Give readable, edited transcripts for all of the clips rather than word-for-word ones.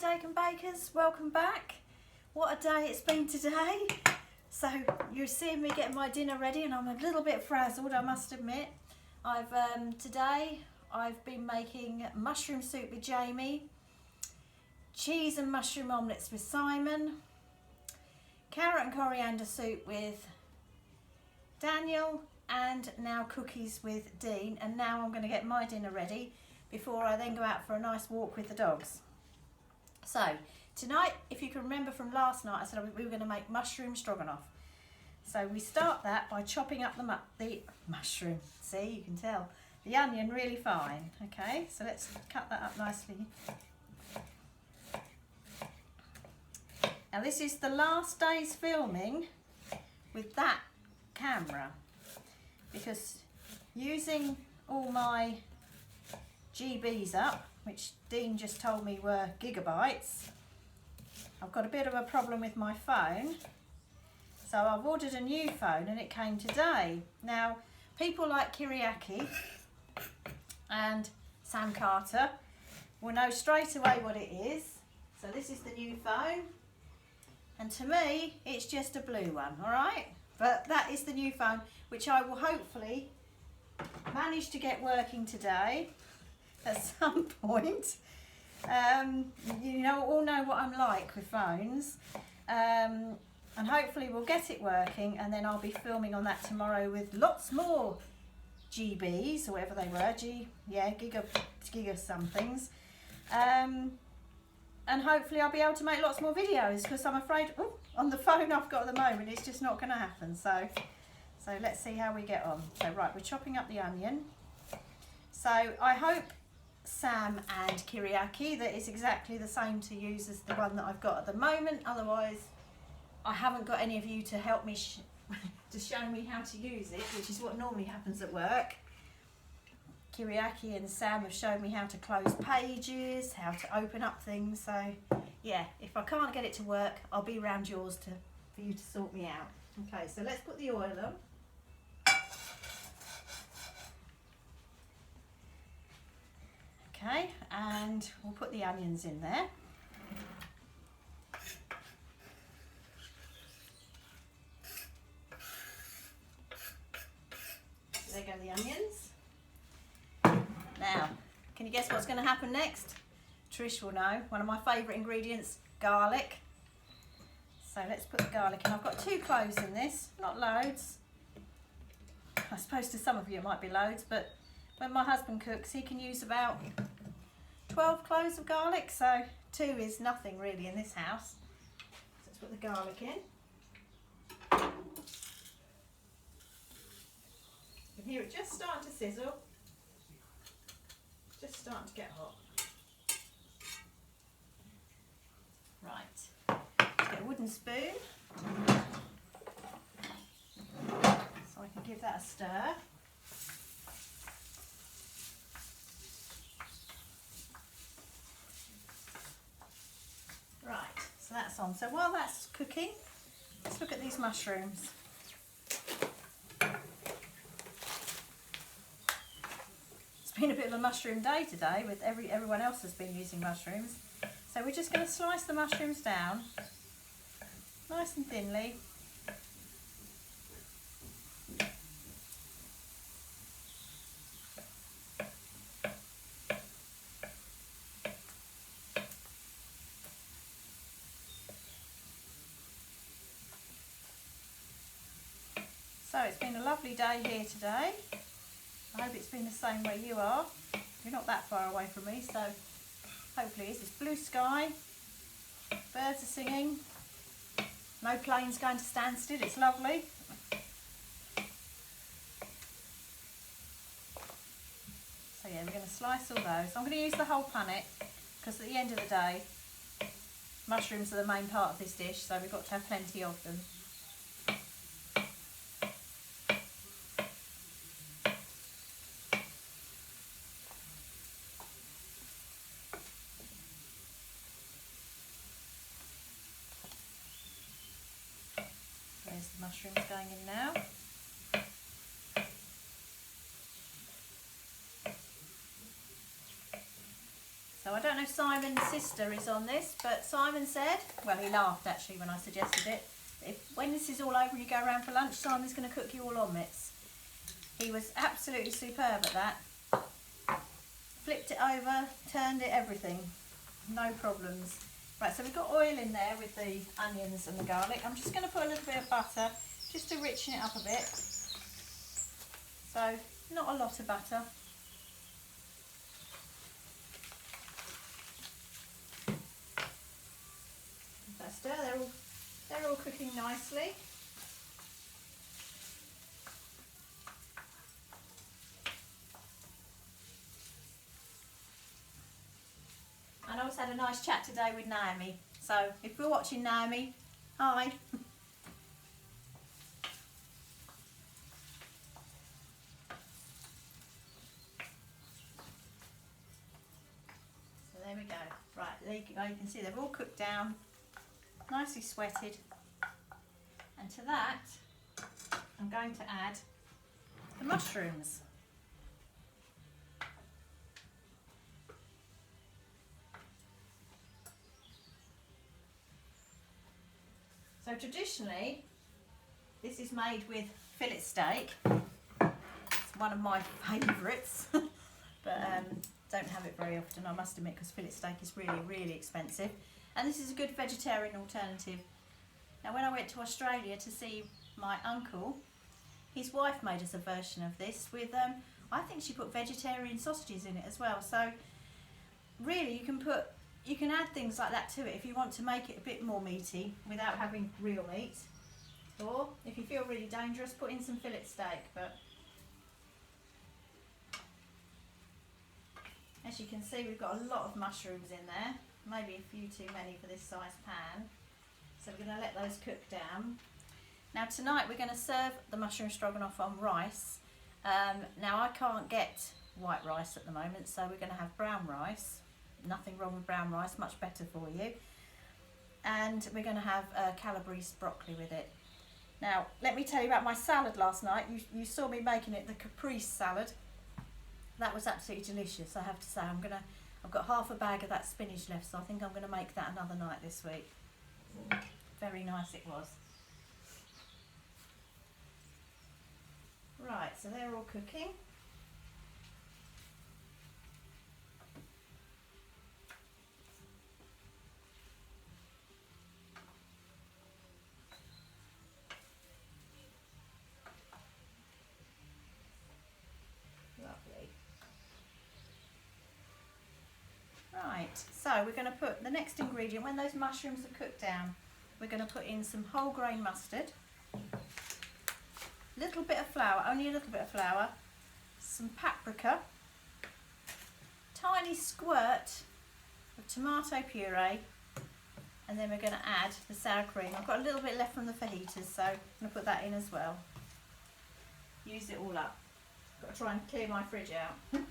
Dakin Bakers, welcome back. What a day it's been today. So you're seeing me getting my dinner ready and I'm a little bit frazzled, I must admit. Today I've been making mushroom soup with Jamie, cheese and mushroom omelettes with Simon, carrot and coriander soup with Daniel, and now cookies with Dean. And now I'm going to get my dinner ready before I then go out for a nice walk with the dogs. So tonight, if you can remember from last night, I said we were going to make mushroom stroganoff. So we start that by chopping up the mushroom. See, you can tell the onion really fine. Okay, so let's cut that up nicely. Now this is the last day's filming with that camera, because using all my GBs up, which Dean just told me were gigabytes, I've got a bit of a problem with my phone. So I've ordered a new phone and it came today. Now, people like Kiriaki and Sam Carter will know straight away what it is. So this is the new phone. And to me, it's just a blue one, all right? But that is the new phone, which I will hopefully manage to get working today at some point. You all know what I'm like with phones. And hopefully we'll get it working, and then I'll be filming on that tomorrow with lots more GBs, or whatever they were, giga somethings. And hopefully I'll be able to make lots more videos, because I'm afraid on the phone I've got at the moment it's just not going to happen. So let's see how we get on. So right, we're chopping up the onion. So I hope Sam and Kiriaki that is exactly the same to use as the one that I've got at the moment. Otherwise I haven't got any of you to help me to show me how to use it, which is what normally happens at work. Kiriaki and Sam have shown me how to close pages, how to open up things. So yeah, if I can't get it to work, I'll be around yours for you to sort me out. Okay, so let's put the oil on. Okay, and we'll put the onions in there. There go the onions. Now, can you guess what's going to happen next? Trish will know. One of my favourite ingredients, garlic. So let's put the garlic in. I've got 2 cloves in this, not loads. I suppose to some of you it might be loads, but when my husband cooks, he can use about 12 cloves of garlic, so 2 is nothing really in this house. So let's put the garlic in. You can hear it just starting to sizzle, just starting to get hot. Right, let's get a wooden spoon so I can give that a stir. Right, so that's on. So while that's cooking, let's look at these mushrooms. It's been a bit of a mushroom day today, with everyone else has been using mushrooms. So we're just going to slice the mushrooms down nice and thinly. So it's been a lovely day here today. I hope it's been the same where you are. You're not that far away from me, so hopefully it's blue sky, birds are singing, no planes going to standstill, it's lovely. So yeah, we're going to slice all those. I'm going to use the whole punnet, because at the end of the day, mushrooms are the main part of this dish, so we've got to have plenty of them. There's the mushrooms going in now. So I don't know if Simon's sister is on this, but Simon said, well, he laughed actually when I suggested it, when this is all over and you go around for lunch, Simon's going to cook you all omelettes. He was absolutely superb at that. Flipped it over, turned it, everything. No problems. Right, so we've got oil in there with the onions and the garlic. I'm just going to put a little bit of butter just to richen it up a bit. So, not a lot of butter. Stir, they're all cooking nicely. And I also had a nice chat today with Naomi. So if you're watching, Naomi, hi. So there we go. Right, there you can see they've all cooked down. Nicely sweated, and to that I'm going to add the mushrooms. So traditionally this is made with fillet steak. It's one of my favourites but don't have it very often, I must admit, because fillet steak is really expensive. And this is a good vegetarian alternative. Now when I went to Australia to see my uncle, his wife made us a version of this with, I think she put vegetarian sausages in it as well. So really you can add things like that to it if you want to make it a bit more meaty without having real meat. Or if you feel really dangerous, put in some fillet steak. But as you can see, we've got a lot of mushrooms in there. Maybe a few too many for this size pan. So we're going to let those cook down. Now tonight we're going to serve the mushroom stroganoff on rice. Now I can't get white rice at the moment, so we're going to have brown rice. Nothing wrong with brown rice, much better for you. And we're going to have calabrese broccoli with it. Now let me tell you about my salad last night. You saw me making it, the caprese salad. That was absolutely delicious, I have to say. I've got half a bag of that spinach left, so I think I'm going to make that another night this week. Very nice it was. Right, so they're all cooking. Lovely. Right, so we're going to put the next ingredient, when those mushrooms are cooked down, we're going to put in some whole grain mustard, little bit of flour, only a little bit of flour, some paprika, tiny squirt of tomato puree, and then we're going to add the sour cream. I've got a little bit left from the fajitas, so I'm going to put that in as well. Use it all up. Got to try and clear my fridge out.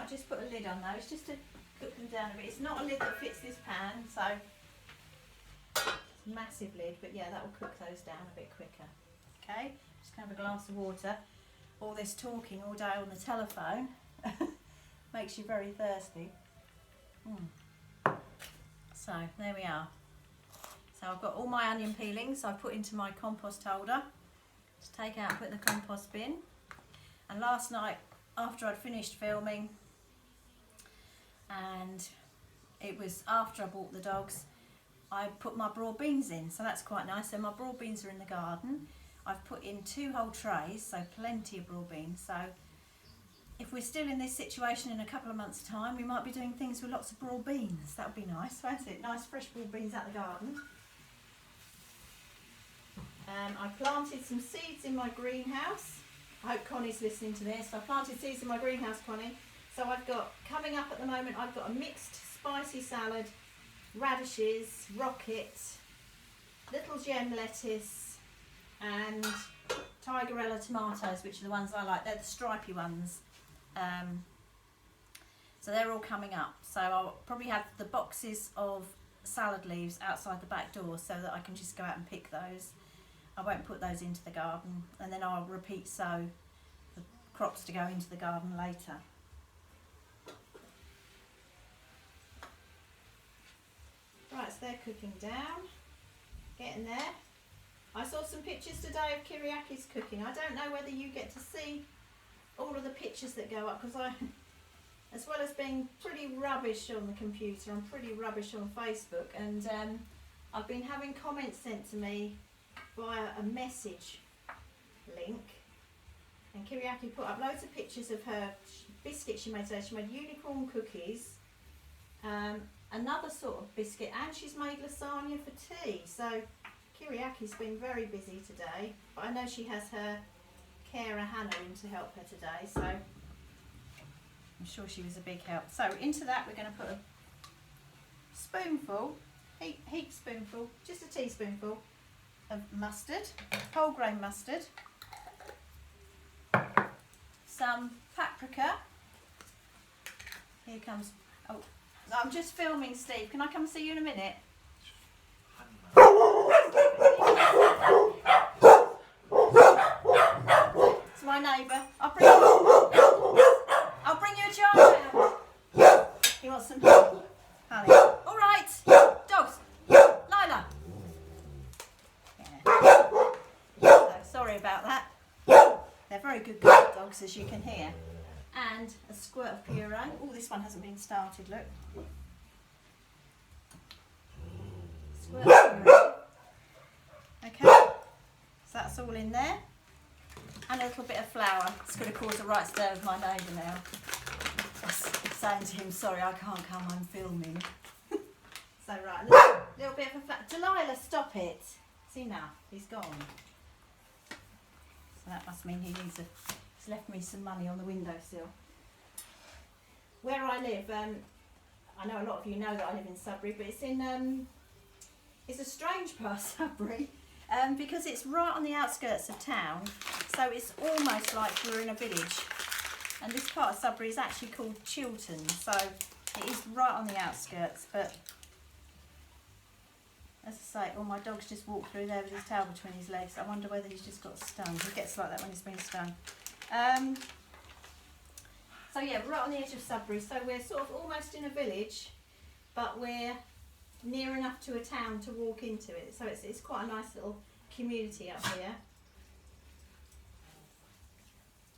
Just put a lid on those just to cook them down a bit. It's not a lid that fits this pan, so it's a massive lid, but yeah, that will cook those down a bit quicker. Okay, just have a glass of water. All this talking all day on the telephone makes you very thirsty. So there we are. So I've got all my onion peelings I've put into my compost holder to take out and put in the compost bin. And last night, after I'd finished filming, and it was after I bought the dogs, I put my broad beans in, so that's quite nice. So my broad beans are in the garden. I've put in 2 whole trays, so plenty of broad beans. So if we're still in this situation in a couple of months' time, we might be doing things with lots of broad beans. That would be nice, won't it? Nice fresh broad beans out the garden. I planted some seeds in my greenhouse. I hope Connie's listening to this. I planted seeds in my greenhouse, Connie. So I've got, coming up at the moment, I've got a mixed spicy salad, radishes, rocket, little gem lettuce, and tigerella tomatoes, which are the ones I like. They're the stripy ones. So they're all coming up. So I'll probably have the boxes of salad leaves outside the back door so that I can just go out and pick those. I won't put those into the garden, and then I'll repeat sow the crops to go into the garden later. Right, so they're cooking down, getting there. I saw some pictures today of Kiriaki's cooking. I don't know whether you get to see all of the pictures that go up, because I, as well as being pretty rubbish on the computer, I'm pretty rubbish on Facebook, and I've been having comments sent to me via a message link, and Kiriaki put up loads of pictures of her biscuits she made today. She made unicorn cookies, another sort of biscuit, and she's made lasagna for tea. So Kiriaki's been very busy today, but I know she has her carer Hannah in to help her today, so I'm sure she was a big help. So into that we're going to put a spoonful, heap spoonful, just a teaspoonful of mustard, whole grain mustard, some paprika. Here comes, oh, I'm just filming, Steve. Can I come see you in a minute? It's my neighbour. I'll bring you a jar now. He wants some honey. All right, dogs. Lila. Yeah. So, sorry about that. They're very good dogs, as you can hear. And a squirt of puree. Oh, this one hasn't been started, look. Squirt of puree. Okay, so that's all in there. And a little bit of flour. It's going to cause a right stir with my neighbour now. I was saying to him, sorry, I can't come, I'm filming. So right, a little bit of a flour. Delilah, stop it. It's enough, he's gone. So that must mean he's left me some money on the windowsill. Where I live, I know a lot of you know that I live in Sudbury, but it's a strange part of Sudbury. Because it's right on the outskirts of town, so it's almost like we're in a village. And this part of Sudbury is actually called Chiltern, so it is right on the outskirts. But as I say, all my dog's just walked through there with his tail between his legs. I wonder whether he's just got stung. He gets like that when he's been stung. So yeah, we're right on the edge of Sudbury, so we're sort of almost in a village, but we're near enough to a town to walk into it, so it's quite a nice little community up here.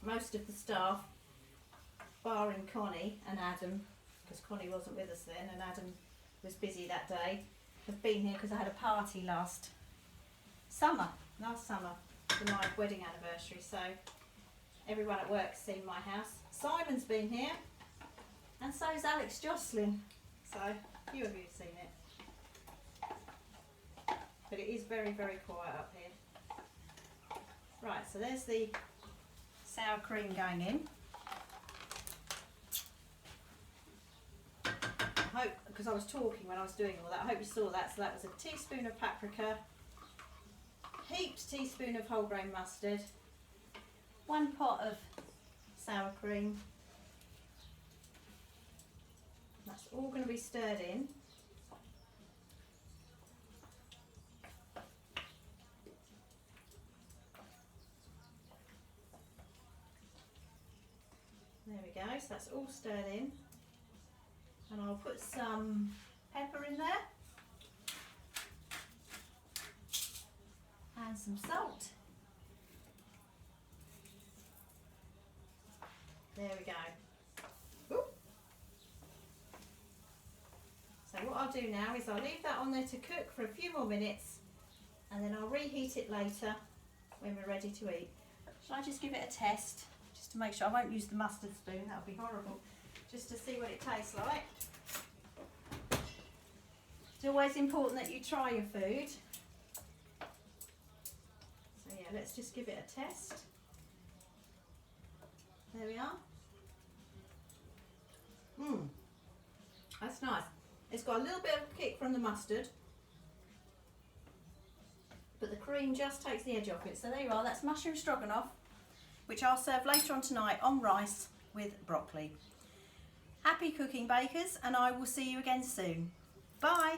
Most of the staff, barring Connie and Adam, because Connie wasn't with us then and Adam was busy that day, have been here because I had a party last summer for my wedding anniversary, so everyone at work's seen my house. Simon's been here, and so's Alex Jocelyn, so a few of you have seen it. But it is very, very quiet up here. Right, so there's the sour cream going in. I hope, because I was talking when I was doing all that, I hope you saw that. So that was a teaspoon of paprika, heaped teaspoon of whole grain mustard, 1 pot of sour cream. That's all going to be stirred in. There we go, so that's all stirred in, and I'll put some pepper in there and some salt. There we go. Ooh. So what I'll do now is I'll leave that on there to cook for a few more minutes, and then I'll reheat it later when we're ready to eat. Shall I just give it a test? Just to make sure. I won't use the mustard spoon, that would be horrible. Just to see what it tastes like. It's always important that you try your food. So yeah, let's just give it a test. There we are. That's nice. It's got a little bit of kick from the mustard, but the cream just takes the edge off it. So there you are, that's mushroom stroganoff, which I'll serve later on tonight on rice with broccoli. Happy cooking, bakers, and I will see you again soon. Bye.